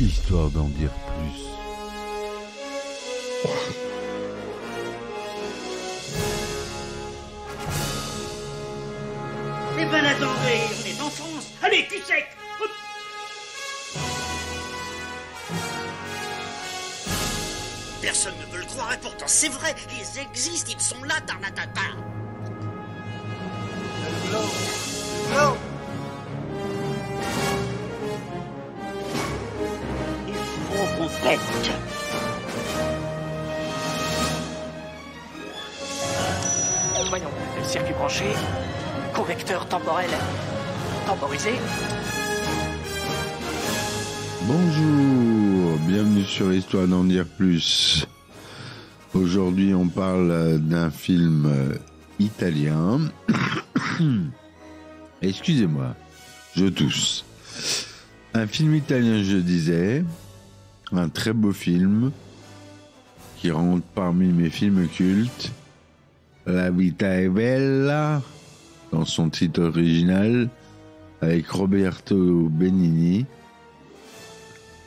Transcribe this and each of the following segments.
histoire d'en dire plus. Eh ben attendez, on est en France. Allez, cul sec. Hop. Personne ne veut le croire et pourtant c'est vrai, ils existent, ils sont là, tarnatata. Non. Il faut qu'on pète. Voyons, circuit branché, correcteur temporel temporisé. Bonjour, bienvenue sur Histoire d'en dire plus. Aujourd'hui, on parle d'un film italien. Excusez-moi, je tousse. Un film italien, je disais. Un très beau film qui rentre parmi mes films cultes. La vita è bella, dans son titre original, avec Roberto Benigni.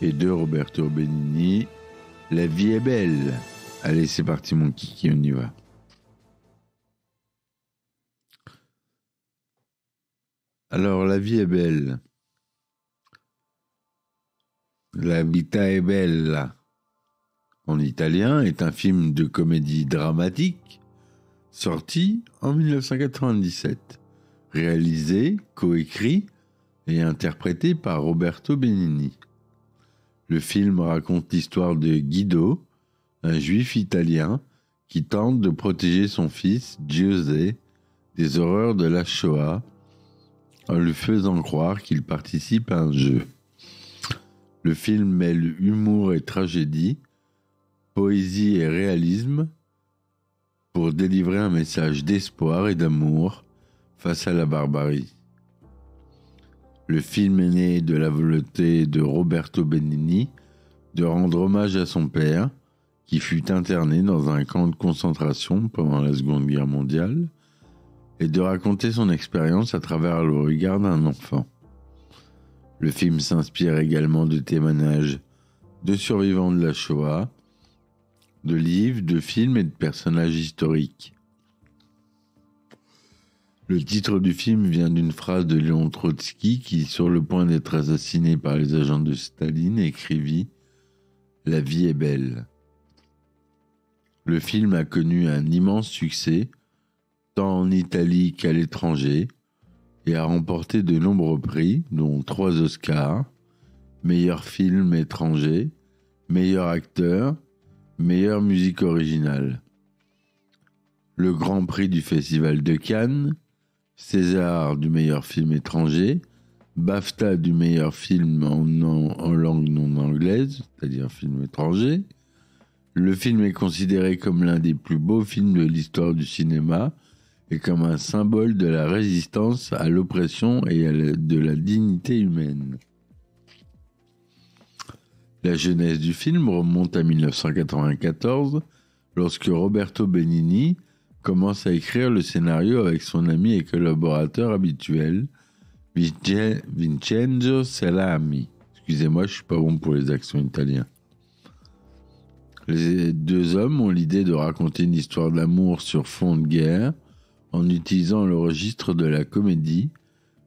Et de Roberto Benigni, La vie est belle. Allez, c'est parti mon kiki, on y va. Alors, La vie est belle. La vita è bella, en italien, est un film de comédie dramatique sorti en 1997, réalisé, coécrit et interprété par Roberto Benigni. Le film raconte l'histoire de Guido, un juif italien qui tente de protéger son fils, Giuseppe, des horreurs de la Shoah en lui faisant croire qu'il participe à un jeu. Le film mêle humour et tragédie, poésie et réalisme pour délivrer un message d'espoir et d'amour face à la barbarie. Le film est né de la volonté de Roberto Benigni de rendre hommage à son père, qui fut interné dans un camp de concentration pendant la Seconde Guerre mondiale, et de raconter son expérience à travers le regard d'un enfant. Le film s'inspire également de témoignages de survivants de la Shoah, de livres, de films et de personnages historiques. Le titre du film vient d'une phrase de Léon Trotsky qui, sur le point d'être assassiné par les agents de Staline, écrivit « La vie est belle ». Le film a connu un immense succès, tant en Italie qu'à l'étranger, et a remporté de nombreux prix, dont 3 Oscars, meilleur film étranger, meilleur acteur, meilleure musique originale. Le Grand Prix du Festival de Cannes, César du meilleur film étranger, BAFTA du meilleur film en langue non anglaise, c'est-à-dire film étranger. Le film est considéré comme l'un des plus beaux films de l'histoire du cinéma et comme un symbole de la résistance à l'oppression et de la dignité humaine. La genèse du film remonte à 1994, lorsque Roberto Benigni commence à écrire le scénario avec son ami et collaborateur habituel, Vincenzo Salami. Excusez-moi, je suis pas bon pour les accents italiens. Les deux hommes ont l'idée de raconter une histoire d'amour sur fond de guerre en utilisant le registre de la comédie,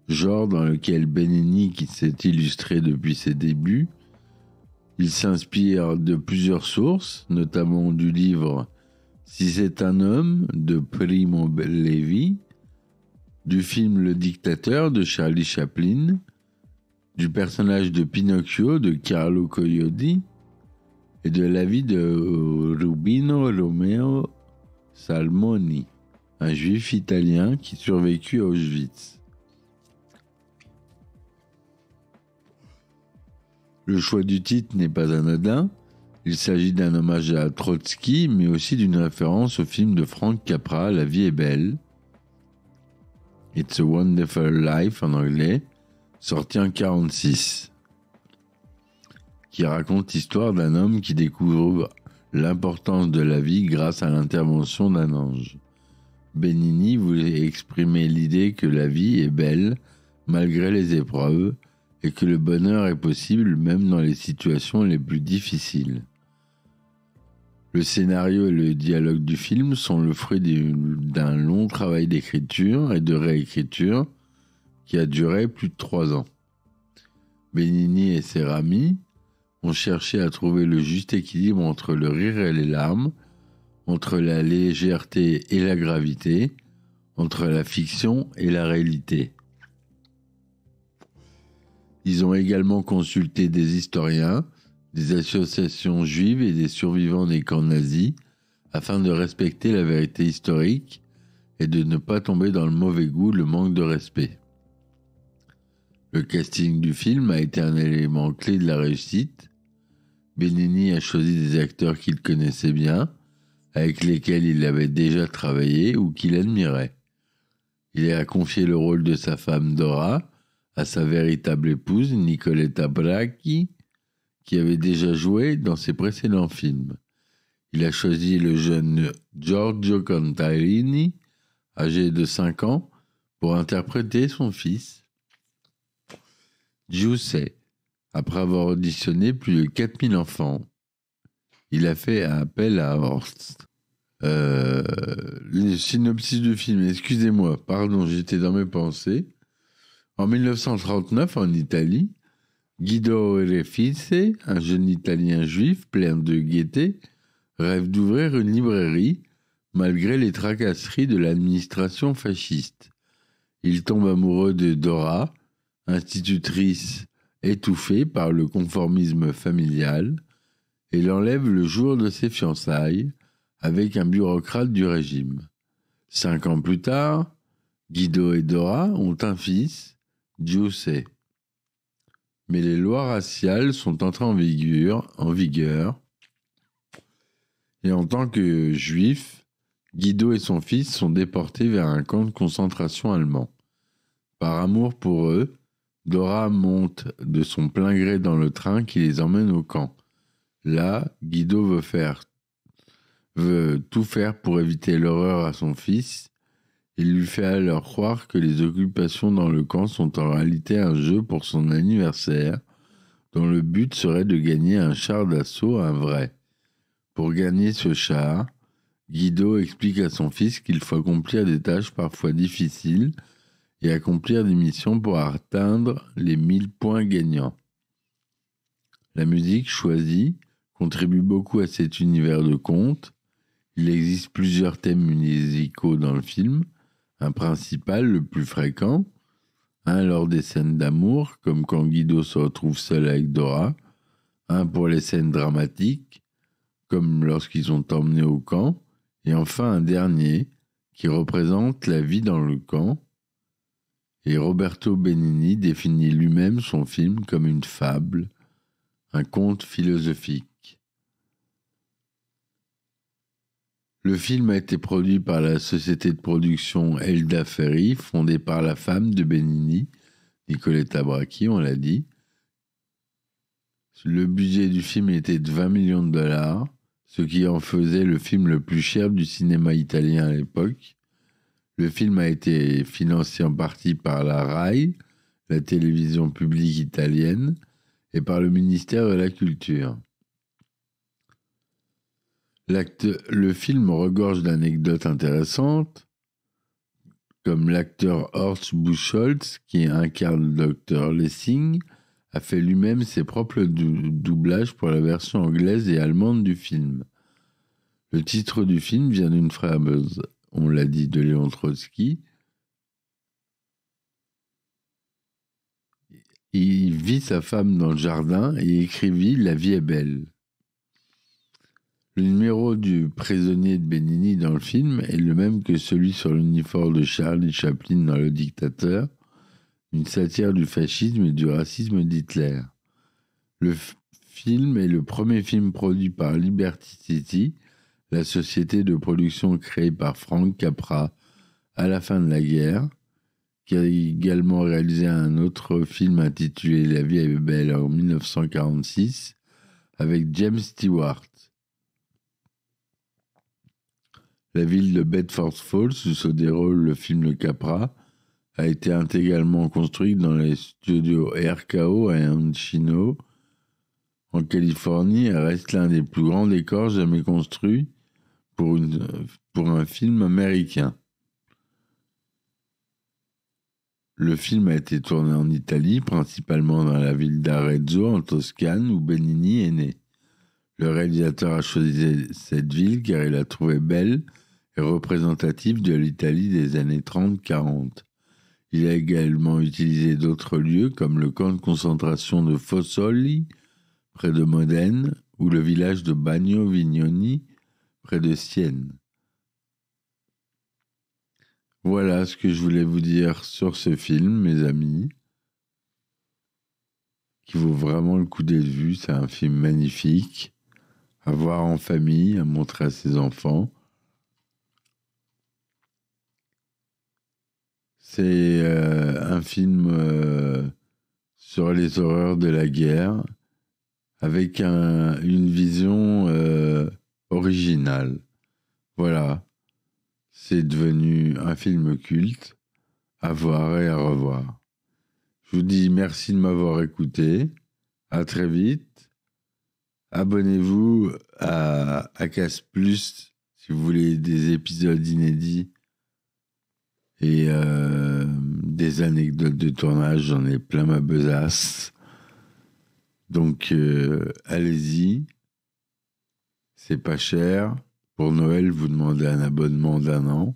genre dans lequel Benigni, qui s'est illustré depuis ses débuts, il s'inspire de plusieurs sources, notamment du livre « Si c'est un homme » de Primo Levi, du film « Le dictateur » de Charlie Chaplin, du personnage de Pinocchio de Carlo Collodi et de la vie de Rubino Romeo Salmoni, un juif italien qui survécut à Auschwitz. Le choix du titre n'est pas anodin. Il s'agit d'un hommage à Trotsky, mais aussi d'une référence au film de Frank Capra, La vie est belle. It's a Wonderful Life en anglais, sorti en 1946, qui raconte l'histoire d'un homme qui découvre l'importance de la vie grâce à l'intervention d'un ange. Benigni voulait exprimer l'idée que la vie est belle malgré les épreuves et que le bonheur est possible même dans les situations les plus difficiles. Le scénario et le dialogue du film sont le fruit d'un long travail d'écriture et de réécriture qui a duré plus de 3 ans. Benigni et Serrami ont cherché à trouver le juste équilibre entre le rire et les larmes, entre la légèreté et la gravité, entre la fiction et la réalité. Ils ont également consulté des historiens, des associations juives et des survivants des camps nazis afin de respecter la vérité historique et de ne pas tomber dans le mauvais goût, le manque de respect. Le casting du film a été un élément clé de la réussite. Benigni a choisi des acteurs qu'il connaissait bien, avec lesquels il avait déjà travaillé ou qu'il admirait. Il a confié le rôle de sa femme Dora à sa véritable épouse Nicoletta Bracchi, qui avait déjà joué dans ses précédents films. Il a choisi le jeune Giorgio Contarini, âgé de 5 ans, pour interpréter son fils. Giuseppe, après avoir auditionné plus de 4000 enfants, il a fait appel à Horst. Le synopsis du film, excusez-moi, pardon, j'étais dans mes pensées. En 1939, en Italie, Guido Refice, un jeune Italien juif plein de gaieté, rêve d'ouvrir une librairie malgré les tracasseries de l'administration fasciste. Il tombe amoureux de Dora, institutrice étouffée par le conformisme familial, et l'enlève le jour de ses fiançailles avec un bureaucrate du régime. 5 ans plus tard, Guido et Dora ont un fils, Giuseppe. Mais les lois raciales sont entrées en vigueur, et en tant que juifs, Guido et son fils sont déportés vers un camp de concentration allemand. Par amour pour eux, Dora monte de son plein gré dans le train qui les emmène au camp. Là, Guido veut tout faire pour éviter l'horreur à son fils. Il lui fait alors croire que les occupations dans le camp sont en réalité un jeu pour son anniversaire, dont le but serait de gagner un char d'assaut, un vrai. Pour gagner ce char, Guido explique à son fils qu'il faut accomplir des tâches parfois difficiles et accomplir des missions pour atteindre les 1000 points gagnants. La musique choisie contribue beaucoup à cet univers de contes. Il existe plusieurs thèmes musicaux dans le film, un principal, le plus fréquent, un lors des scènes d'amour, comme quand Guido se retrouve seul avec Dora, un pour les scènes dramatiques, comme lorsqu'ils sont emmenés au camp, et enfin un dernier qui représente la vie dans le camp. Et Roberto Benigni définit lui-même son film comme une fable, un conte philosophique. Le film a été produit par la société de production Elda Ferri, fondée par la femme de Benigni, Nicoletta Bracchi, on l'a dit. Le budget du film était de 20 millions de dollars, ce qui en faisait le film le plus cher du cinéma italien à l'époque. Le film a été financé en partie par la RAI, la télévision publique italienne, et par le ministère de la Culture. Le film regorge d'anecdotes intéressantes, comme l'acteur Horst Buchholz, qui incarne le docteur Lessing, a fait lui-même ses propres doublages pour la version anglaise et allemande du film. Le titre du film vient d'une phrase, on l'a dit, de Léon Trotsky. Il vit sa femme dans le jardin et écrivit « La vie est belle ». Le numéro du prisonnier de Benigni dans le film est le même que celui sur l'uniforme de Charlie Chaplin dans Le Dictateur, une satire du fascisme et du racisme d'Hitler. Le film est le premier film produit par Liberty City, la société de production créée par Frank Capra à la fin de la guerre, qui a également réalisé un autre film intitulé La vie est belle en 1946 avec James Stewart. La ville de Bedford Falls, où se déroule le film de Capra, a été intégralement construite dans les studios RKO à Encino, en Californie, et reste l'un des plus grands décors jamais construits pour un film américain. Le film a été tourné en Italie, principalement dans la ville d'Arezzo, en Toscane, où Benigni est né. Le réalisateur a choisi cette ville car il la trouvait belle et représentative de l'Italie des années 30-40. Il a également utilisé d'autres lieux comme le camp de concentration de Fossoli, près de Modène, ou le village de Bagno Vignoni, près de Sienne. Voilà ce que je voulais vous dire sur ce film, mes amis, qui vaut vraiment le coup d'être vu. C'est un film magnifique, à voir en famille, à montrer à ses enfants. C'est un film sur les horreurs de la guerre, avec une vision originale. Voilà, c'est devenu un film culte, à voir et à revoir. Je vous dis merci de m'avoir écouté. À très vite. Abonnez-vous à Casse Plus si vous voulez des épisodes inédits et des anecdotes de tournage. J'en ai plein ma besace. Donc, allez-y. C'est pas cher. Pour Noël, vous demandez un abonnement d'1 an.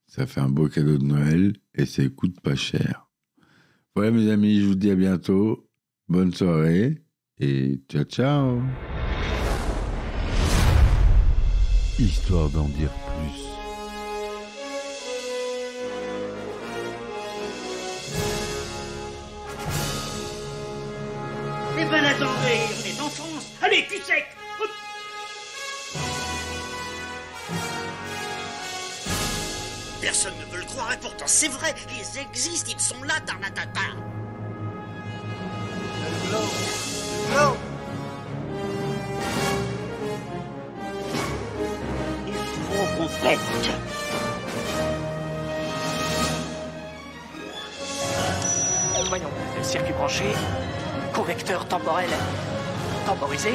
Ça fait un beau cadeau de Noël et ça coûte pas cher. Voilà, mes amis, je vous dis à bientôt. Bonne soirée et ciao, ciao. Histoire d'en dire plus. Eh ben attendez, on est en France. Allez, cul sec. Hop. Personne ne veut le croire et pourtant c'est vrai, ils existent, ils sont là, Tarnatata. Le globe. Le globe. Il faut qu'on pète. Voyons, circuit branché, correcteur temporel temporisé,